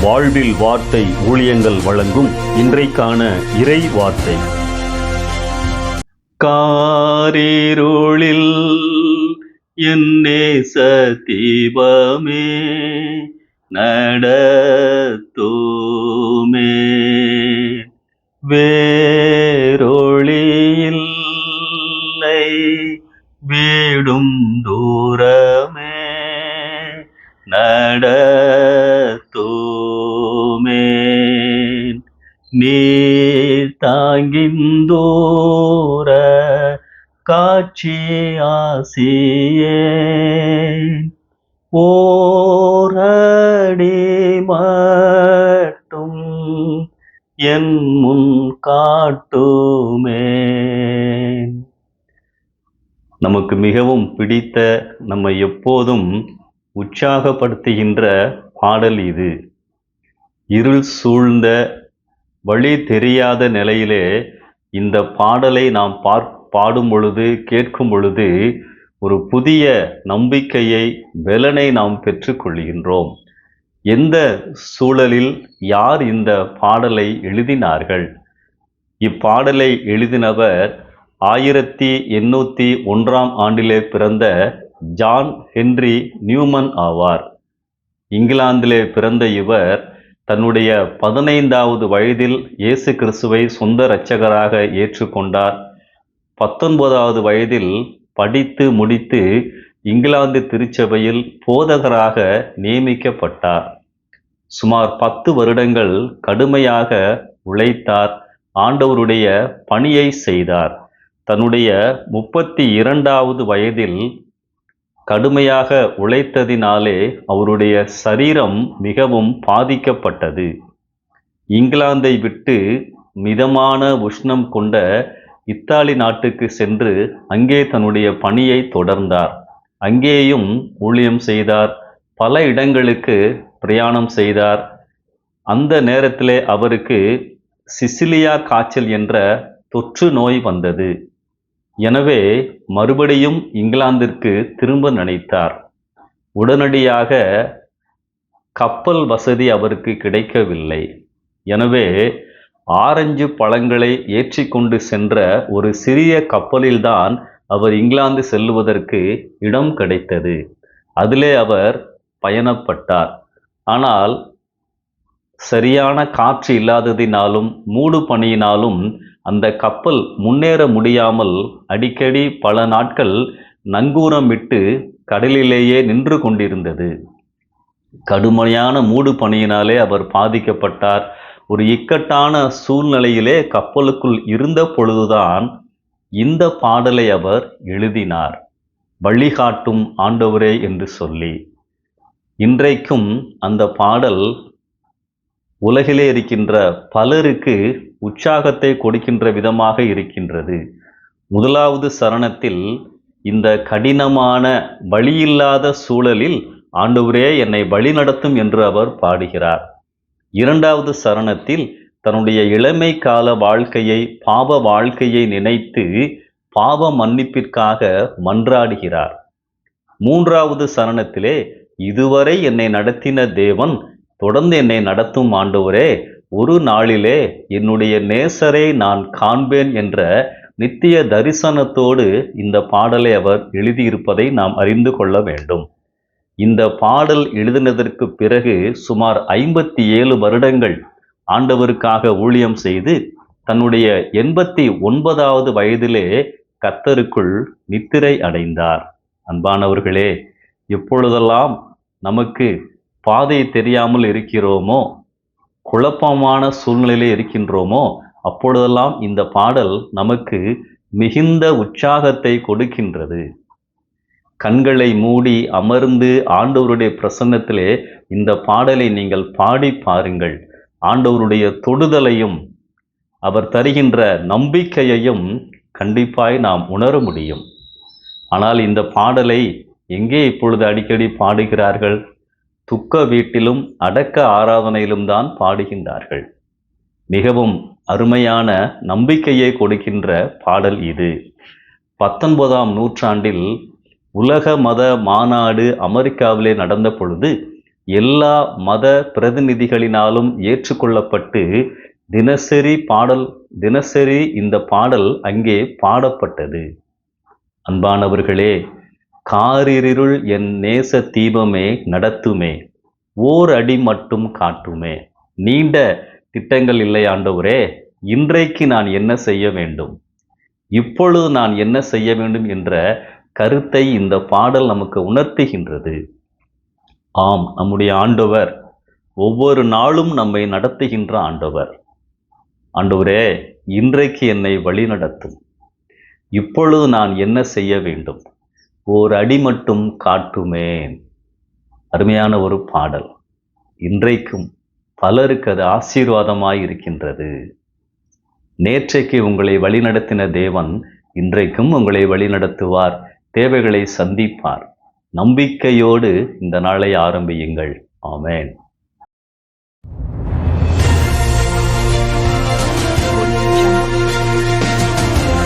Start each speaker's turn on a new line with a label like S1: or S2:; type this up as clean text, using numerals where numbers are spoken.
S1: வாழ்வில் வார்த்தை ஊழியங்கள் வழங்கும் இன்றைக்கான இறை வார்த்தை. காரிருளில் என் நேச தீபமே நடத்துமே, வேரொளியில்லை வீடும் தூரமே நடத்துமே, நீர் தாங்கிந்தோர காட்சி ஆசியே ஓரடி மட்டும் என் முன் காட்டுமே. நமக்கு மிகவும் பிடித்த, நம்மை எப்போதும் உற்சாகப்படுத்துகின்ற பாடல் இது. இருள் சூழ்ந்த வழி தெரியாத நிலையிலே இந்த பாடலை நாம் பாடும் பொழுது, கேட்கும் பொழுது ஒரு புதிய நம்பிக்கையை, பலனை நாம் பெற்றுக்கொள்கின்றோம். எந்த சூழலில் யார் இந்த பாடலை எழுதினார்கள்? இப்பாடலை எழுதினவர் 1801 ஆண்டிலே பிறந்த ஜான் ஹென்றி நியூமன் ஆவார். இங்கிலாந்திலே பிறந்த இவர் தன்னுடைய 15வது வயதில் இயேசு கிறிஸ்துவை சொந்த இரட்சகராக ஏற்றுக்கொண்டார். 19வது வயதில் படித்து முடித்து இங்கிலாந்து திருச்சபையில் போதகராக நியமிக்கப்பட்டார். சுமார் 10 வருடங்கள் கடுமையாக உழைத்தார். ஆண்டவருடைய பணியை செய்தார். தன்னுடைய 32வது வயதில் கடுமையாக உழைத்ததினாலே அவருடைய சரீரம் மிகவும் பாதிக்கப்பட்டது. இங்கிலாந்தை விட்டு மிதமான உஷ்ணம் கொண்ட இத்தாலி நாட்டுக்கு சென்று அங்கே தன்னுடைய பணியை தொடர்ந்தார். அங்கேயும் ஊழியம் செய்தார். பல இடங்களுக்கு பிரயாணம் செய்தார். அந்த நேரத்திலே அவருக்கு சிசிலியா காய்ச்சல் என்ற தொற்று நோய் வந்தது. எனவே மறுபடியும் இங்கிலாந்திற்கு திரும்ப நினைத்தார். உடனடியாக கப்பல் வசதி அவருக்கு கிடைக்கவில்லை. எனவே ஆரஞ்சு பழங்களை ஏற்றிக்கொண்டு சென்ற ஒரு சிறிய கப்பலில்தான் அவர் இங்கிலாந்து செல்லுவதற்கு இடம் கிடைத்தது. அதிலே அவர் பயணப்பட்டார். ஆனால் சரியான காற்று இல்லாததினாலும் மூடு பனியினாலும் அந்த கப்பல் முன்னேற முடியாமல் அடிக்கடி பல நாட்கள் நங்கூரம் விட்டு கடலிலேயே நின்று கொண்டிருந்தது. கடுமையான மூடு பனியினாலே அவர் பாதிக்கப்பட்டார். ஒரு இக்கட்டான சூழ்நிலையிலே கப்பலுக்குள் இருந்த பொழுதுதான் இந்த பாடலை அவர் எழுதினார். வழிகாட்டும் ஆண்டவரே என்று சொல்லி. இன்றைக்கும் அந்த பாடல் உலகிலே இருக்கின்ற பலருக்கு உற்சாகத்தை கொடுக்கின்ற விதமாக இருக்கின்றது. 1வது சரணத்தில் இந்த கடினமான வழியில்லாத சூழலில் ஆண்டவரே என்னை வழி நடத்தும் என்று அவர் பாடுகிறார். 2வது சரணத்தில் தன்னுடைய இளமை கால வாழ்க்கையை, பாவ வாழ்க்கையை நினைத்து பாவ மன்னிப்பிற்காக மன்றாடுகிறார். 3வது சரணத்திலே இதுவரை என்னை நடத்தின தேவன் தொடர்ந்து என்னை நடத்தும் ஆண்டவரே, ஒரு நாளிலே என்னுடைய நேசரை நான் காண்பேன் என்ற நித்திய தரிசனத்தோடு இந்த பாடலை அவர் எழுதியிருப்பதை நாம் அறிந்து கொள்ள வேண்டும். இந்த பாடல் எழுதினதற்கு பிறகு சுமார் 57 வருடங்கள் ஆண்டவருக்காக ஊழியம் செய்து தன்னுடைய 89வது வயதிலே கர்த்தருக்குள் நித்திரை அடைந்தார். அன்பானவர்களே, எப்பொழுதெல்லாம் நமக்கு பாதை தெரியாமல் இருக்கிறோமோ, குழப்பமான சூழ்நிலையிலே இருக்கின்றோமோ, அப்பொழுதெல்லாம் இந்த பாடல் நமக்கு மிகுந்த உற்சாகத்தை கொடுக்கின்றது. கண்களை மூடி அமர்ந்து ஆண்டவருடைய பிரசன்னத்திலே இந்த பாடலை நீங்கள் பாடி பாருங்கள். ஆண்டவருடைய தொடுதலையும் அவர் தருகின்ற நம்பிக்கையையும் கண்டிப்பாய் நாம் உணர முடியும். ஆனால் இந்த பாடலை எங்கே இப்பொழுது அடிக்கடி பாடுகிறார்கள்? துக்க வீட்டிலும் அடக்க ஆராதனையிலும் தான் பாடுகின்றார்கள். மிகவும் அருமையான நம்பிக்கையை கொடுக்கின்ற பாடல் இது. 19ஆம் நூற்றாண்டில் உலக மத மாநாடு அமெரிக்காவிலே நடந்த பொழுது எல்லா மத பிரதிநிதிகளினாலும் ஏற்றுக்கொள்ளப்பட்டு தினசரி இந்த பாடல் அங்கே பாடப்பட்டது. அன்பானவர்களே, காரிருள் என் நேச தீபமே நடத்துமே, ஓர் அடி மட்டும் காட்டுமே. நீண்ட திட்டங்கள் இல்லை ஆண்டவரே, இன்றைக்கு நான் என்ன செய்ய வேண்டும், இப்பொழுது நான் என்ன செய்ய வேண்டும் என்ற கருத்தை இந்த பாடல் நமக்கு உணர்த்துகின்றது. ஆம், நம்முடைய ஆண்டவர் ஒவ்வொரு நாளும் நம்மை நடத்துகின்ற ஆண்டவர். ஆண்டவரே, இன்றைக்கு என்னை வழி நடத்தும், இப்பொழுது நான் என்ன செய்ய வேண்டும், ஓர் அடி மட்டும் காட்டுமே. அருமையான ஒரு பாடல். இன்றைக்கும் பலருக்கு அது ஆசீர்வாதமாய் இருக்கின்றது. நேற்றைக்கு உங்களை வழிநடத்தின தேவன் இன்றைக்கும் உங்களை வழிநடத்துவார், தேவைகளை சந்திப்பார். நம்பிக்கையோடு இந்த நாளை ஆரம்பியுங்கள். ஆமென்.